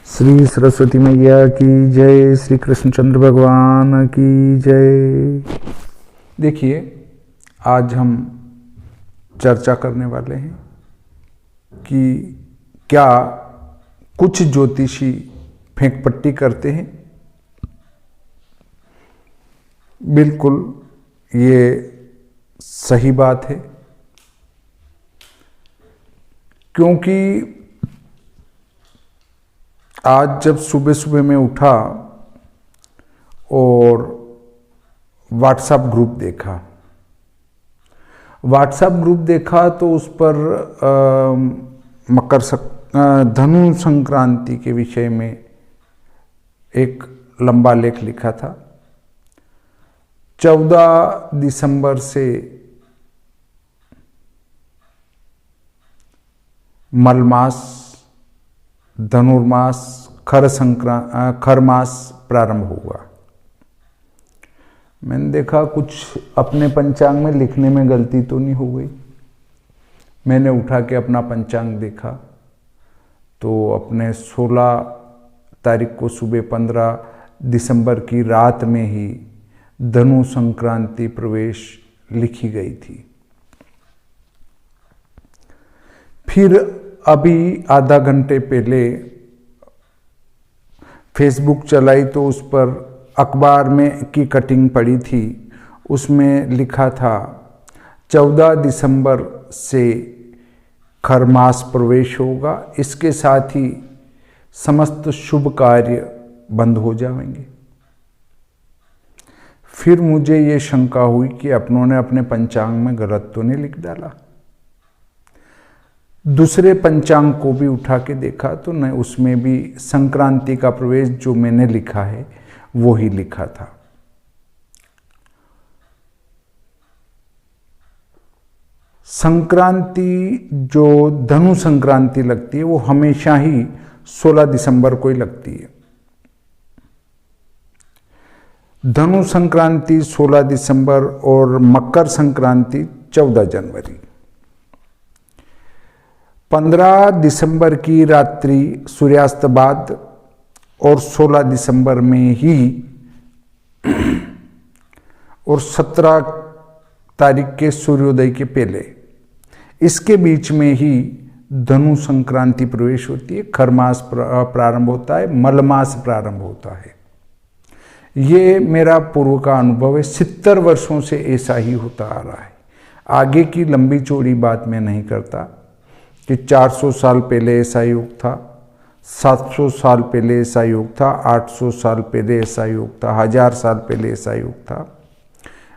श्री सरस्वती मैया की जय, श्री कृष्णचंद्र भगवान की जय। देखिए, आज हम चर्चा करने वाले हैं कि क्या कुछ ज्योतिषी फेंक पट्टी करते हैं। बिल्कुल ये सही बात है, क्योंकि आज जब सुबह सुबह मैं उठा और व्हाट्सएप ग्रुप देखा तो उस पर धनु संक्रांति के विषय में एक लंबा लेख लिखा था। 14 दिसंबर से मलमास, धनुर्मास, खर मास प्रारंभ हुआ। मैंने देखा कुछ अपने पंचांग में लिखने में गलती तो नहीं हो गई। मैंने उठा के अपना पंचांग देखा तो अपने 16 तारीख को सुबह 15 दिसंबर की रात में ही धनु संक्रांति प्रवेश लिखी गई थी। फिर अभी आधा घंटे पहले फेसबुक चलाई तो उस पर अखबार में की कटिंग पड़ी थी। उसमें लिखा था 14 दिसंबर से खरमास प्रवेश होगा, इसके साथ ही समस्त शुभ कार्य बंद हो जाएंगे। फिर मुझे ये शंका हुई कि अपनों ने अपने पंचांग में गलत तो नहीं लिख डाला। दूसरे पंचांग को भी उठा के देखा तो न उसमें भी संक्रांति का प्रवेश जो मैंने लिखा है वो ही लिखा था। संक्रांति जो धनु संक्रांति लगती है वो हमेशा ही 16 दिसंबर को ही लगती है। धनु संक्रांति 16 दिसंबर और मकर संक्रांति 14 जनवरी। 15 दिसंबर की रात्रि सूर्यास्त बाद और 16 दिसंबर में ही और 17 तारीख के सूर्योदय के पहले, इसके बीच में ही धनु संक्रांति प्रवेश होती है। खरमास प्रारंभ होता है, मलमास प्रारंभ होता है। ये मेरा पूर्व का अनुभव है। 70 वर्षों से ऐसा ही होता आ रहा है। आगे की लंबी चौड़ी बात मैं नहीं करता कि 400 साल पहले ऐसा योग था, 700 साल पहले ऐसा योग था, 800 साल पहले ऐसा योग था, 1000 साल पहले ऐसा योग था।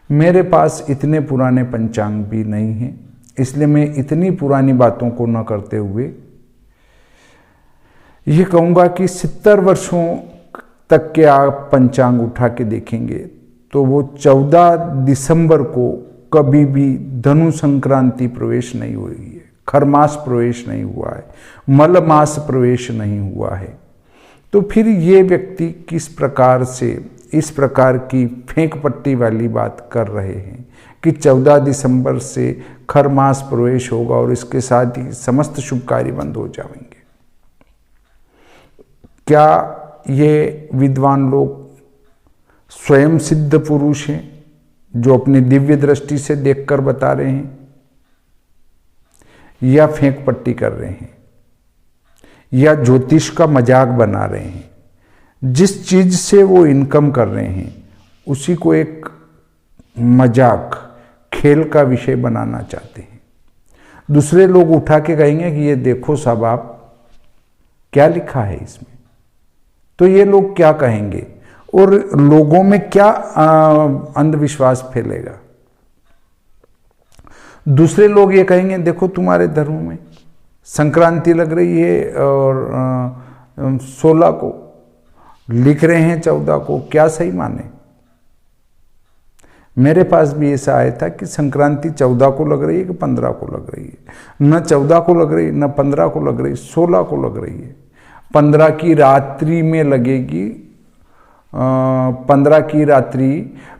मेरे पास इतने पुराने पंचांग भी नहीं हैं, इसलिए मैं इतनी पुरानी बातों को न करते हुए ये कहूँगा कि 70 वर्षों तक के आप पंचांग उठा के देखेंगे तो वो 14 दिसंबर को कभी भी धनु संक्रांति प्रवेश नहीं हुई है, खरमास प्रवेश नहीं हुआ है, मलमास प्रवेश नहीं हुआ है। तो फिर ये व्यक्ति किस प्रकार से इस प्रकार की फेंक पट्टी वाली बात कर रहे हैं कि 14 दिसंबर से खरमास प्रवेश होगा और इसके साथ ही समस्त शुभ कार्य बंद हो जाएंगे। क्या ये विद्वान लोग स्वयं सिद्ध पुरुष हैं जो अपनी दिव्य दृष्टि से देखकर बता रहे हैं, या फेंक पट्टी कर रहे हैं, या ज्योतिष का मजाक बना रहे हैं? जिस चीज से वो इनकम कर रहे हैं उसी को एक मजाक, खेल का विषय बनाना चाहते हैं। दूसरे लोग उठा के कहेंगे कि ये देखो साहब, आप क्या लिखा है इसमें, तो ये लोग क्या कहेंगे और लोगों में क्या अंधविश्वास फैलेगा। दूसरे लोग ये कहेंगे देखो तुम्हारे धर्म में संक्रांति लग रही है और 16 को लिख रहे हैं 14 को, क्या सही माने। मेरे पास भी ऐसा आया था कि संक्रांति 14 को लग रही है कि 15 को लग रही है। न 14 को लग रही है, न 15 को लग रही, 16 को लग रही है। 15 की रात्रि में लगेगी,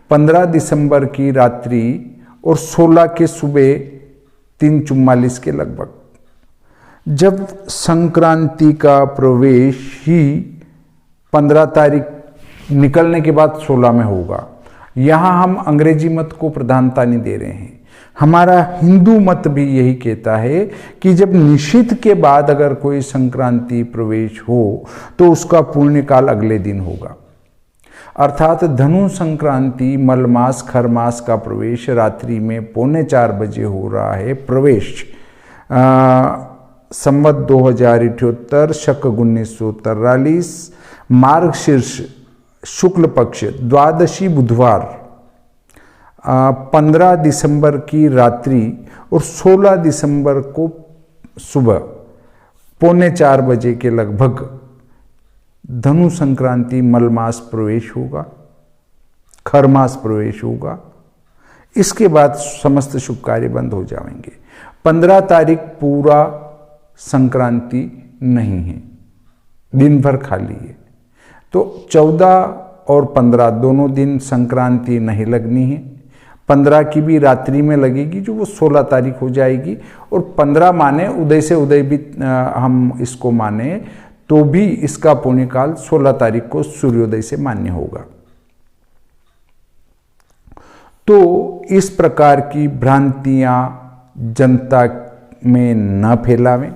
15 दिसंबर की रात्रि और 16 के सुबह 3:44 के लगभग। जब संक्रांति का प्रवेश ही 15 तारीख निकलने के बाद 16 में होगा, यहाँ हम अंग्रेजी मत को प्रधानता नहीं दे रहे हैं। हमारा हिंदू मत भी यही कहता है कि जब निषिद्ध के बाद अगर कोई संक्रांति प्रवेश हो तो उसका पुण्यकाल अगले दिन होगा। अर्थात धनु संक्रांति मलमास खरमास का प्रवेश रात्रि में 3:45 बजे हो रहा है। प्रवेश संवत 2078 शक 1943 मार्गशीर्ष शुक्ल पक्ष द्वादशी बुधवार 15 दिसंबर की रात्रि और 16 दिसंबर को सुबह 3:45 बजे के लगभग धनु संक्रांति मलमास प्रवेश होगा, खरमास प्रवेश होगा। इसके बाद समस्त शुभ कार्य बंद हो जाएंगे। 15 तारीख पूरा संक्रांति नहीं है, दिन भर खाली है। तो 14 और 15 दोनों दिन संक्रांति नहीं लगनी है। 15 की भी रात्रि में लगेगी जो वो 16 तारीख हो जाएगी। और 15 माने उदय से उदय भी हम इसको माने तो भी इसका पुण्यकाल 16 तारीख को सूर्योदय से मान्य होगा। तो इस प्रकार की भ्रांतियां जनता में न फैलावें।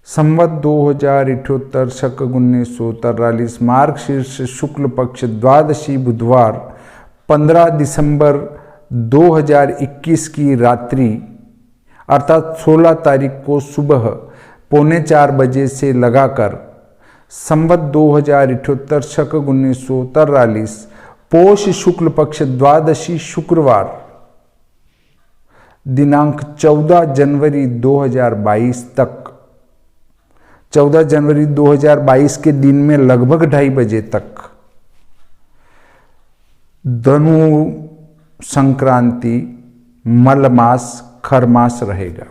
संवत 2078 शक 1943 मार्गशीर्ष शुक्ल पक्ष द्वादशी बुधवार 15 दिसंबर 2021 की रात्रि अर्थात 16 तारीख को सुबह 3:45 बजे से लगाकर संवत 2078 शक 1943 पोष शुक्ल पक्ष द्वादशी शुक्रवार दिनांक 14 जनवरी 2022 तक 14 जनवरी 2022 के दिन में लगभग 2:30 बजे तक धनु संक्रांति मलमास खरमास रहेगा।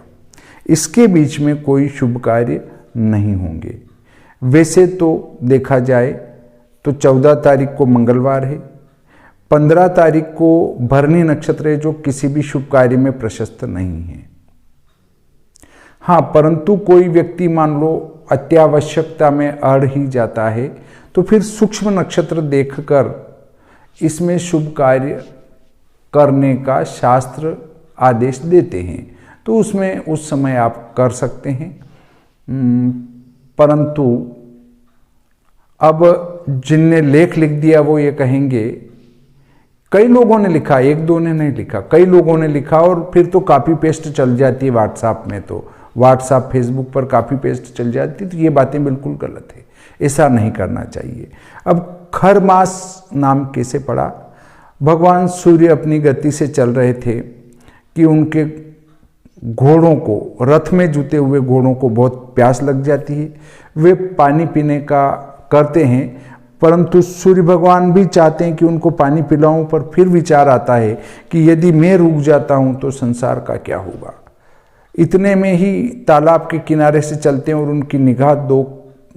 इसके बीच में कोई शुभ कार्य नहीं होंगे। वैसे तो देखा जाए तो 14 तारीख को मंगलवार है, 15 तारीख को भरणी नक्षत्र है जो किसी भी शुभ कार्य में प्रशस्त नहीं है। हाँ, परंतु कोई व्यक्ति मान लो अत्यावश्यकता में अड़ ही जाता है तो फिर सूक्ष्म नक्षत्र देखकर इसमें शुभ कार्य करने का शास्त्र आदेश देते हैं, तो उसमें उस समय आप कर सकते हैं। परंतु अब जिनने लेख लिख दिया वो ये कहेंगे, कई लोगों ने लिखा, एक दो ने नहीं लिखा, कई लोगों ने लिखा और फिर तो कॉपी पेस्ट चल जाती है व्हाट्सएप में, तो व्हाट्सएप फेसबुक पर कॉपी पेस्ट चल जाती, तो ये बातें बिल्कुल गलत है, ऐसा नहीं करना चाहिए। अब खरमास नाम कैसे पड़ा? भगवान सूर्य अपनी गति से चल रहे थे कि उनके घोड़ों को, रथ में जुते हुए घोड़ों को बहुत प्यास लग जाती है, वे पानी पीने का करते हैं, परंतु सूर्य भगवान भी चाहते हैं कि उनको पानी पिलाऊं, पर फिर विचार आता है कि यदि मैं रुक जाता हूं तो संसार का क्या होगा। इतने में ही तालाब के किनारे से चलते हैं और उनकी निगाह 2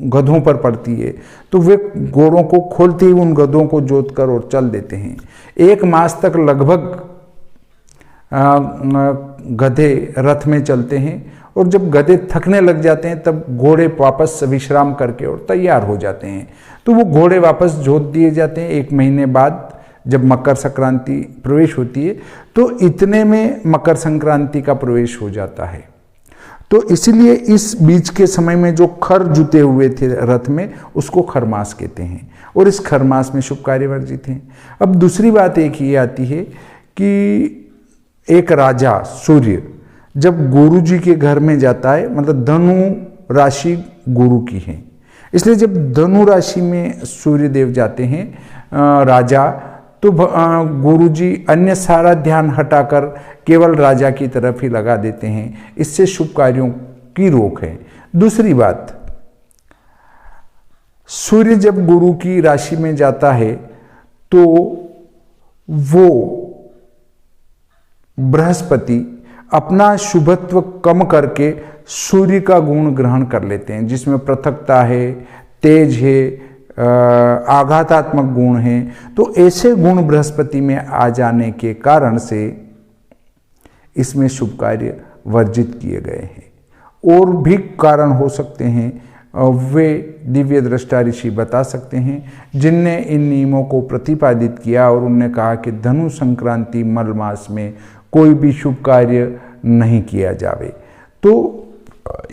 गधों पर पड़ती है, तो वे घोड़ों को खोलते ही उन गधों को जोतकर और चल देते हैं। 1 मास तक लगभग गधे रथ में चलते हैं और जब गधे थकने लग जाते हैं तब घोड़े वापस विश्राम करके और तैयार हो जाते हैं, तो वो घोड़े वापस जोत दिए जाते हैं। 1 महीने बाद जब मकर संक्रांति प्रवेश होती है तो इतने में मकर संक्रांति का प्रवेश हो जाता है। तो इसीलिए इस बीच के समय में जो खर जुते हुए थे रथ में उसको खरमास कहते हैं और इस खरमास में शुभ कार्य वर्जित हैं। अब दूसरी बात एक ये आती है कि एक राजा सूर्य जब गुरु जी के घर में जाता है, मतलब धनु राशि गुरु की है, इसलिए जब धनु राशि में सूर्य देव जाते हैं राजा, तो गुरु जी अन्य सारा ध्यान हटाकर केवल राजा की तरफ ही लगा देते हैं। इससे शुभ कार्यों की रोक है। दूसरी बात, सूर्य जब गुरु की राशि में जाता है तो वो बृहस्पति अपना शुभत्व कम करके सूर्य का गुण ग्रहण कर लेते हैं, जिसमें पृथकता है, तेज है, आघातात्मक गुण हैं। तो ऐसे गुण बृहस्पति में आ जाने के कारण से इसमें शुभ कार्य वर्जित किए गए हैं। और भी कारण हो सकते हैं, वे दिव्य दृष्टा ऋषि बता सकते हैं, जिनने इन नियमों को प्रतिपादित किया और उन्होंने कहा कि धनु संक्रांति मल मास में कोई भी शुभ कार्य नहीं किया जावे। तो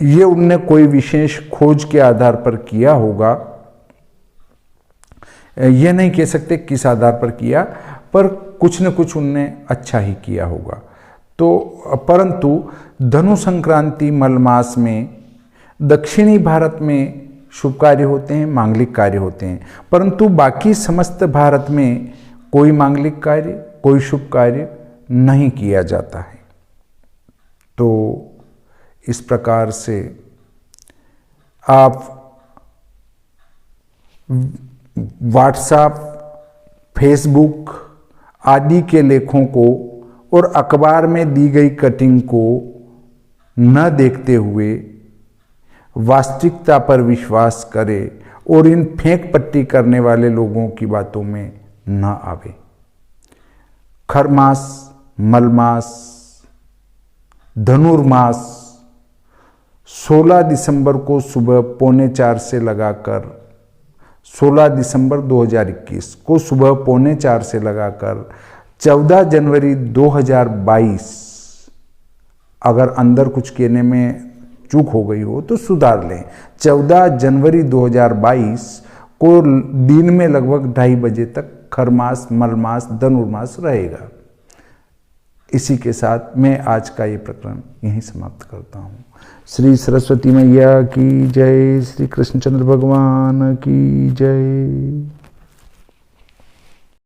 ये उनने कोई विशेष खोज के आधार पर किया होगा, यह नहीं कह सकते किस आधार पर किया, पर कुछ न कुछ उनने अच्छा ही किया होगा। तो परंतु धनु संक्रांति मल मास में दक्षिणी भारत में शुभ कार्य होते हैं, मांगलिक कार्य होते हैं, परंतु बाकी समस्त भारत में कोई मांगलिक कार्य, कोई शुभ कार्य नहीं किया जाता है। तो इस प्रकार से आप व्हाट्सएप, फेसबुक आदि के लेखों को और अखबार में दी गई कटिंग को न देखते हुए वास्तविकता पर विश्वास करें और इन फेंक पट्टी करने वाले लोगों की बातों में न आवे। खरमास, मलमास, धनुर्मास 16 दिसंबर को सुबह 3:45 से लगाकर 16 दिसंबर 2021 को सुबह 3:45 से लगाकर 14 जनवरी 2022, अगर अंदर कुछ कहने में चूक हो गई हो तो सुधार लें, 14 जनवरी 2022 को दिन में लगभग 2:30 बजे तक खरमास, मलमास, धनुर्मास रहेगा। इसी के साथ मैं आज का ये प्रकरण यहीं समाप्त करता हूँ। श्री सरस्वती मैया की जय, श्री कृष्णचंद्र भगवान की जय।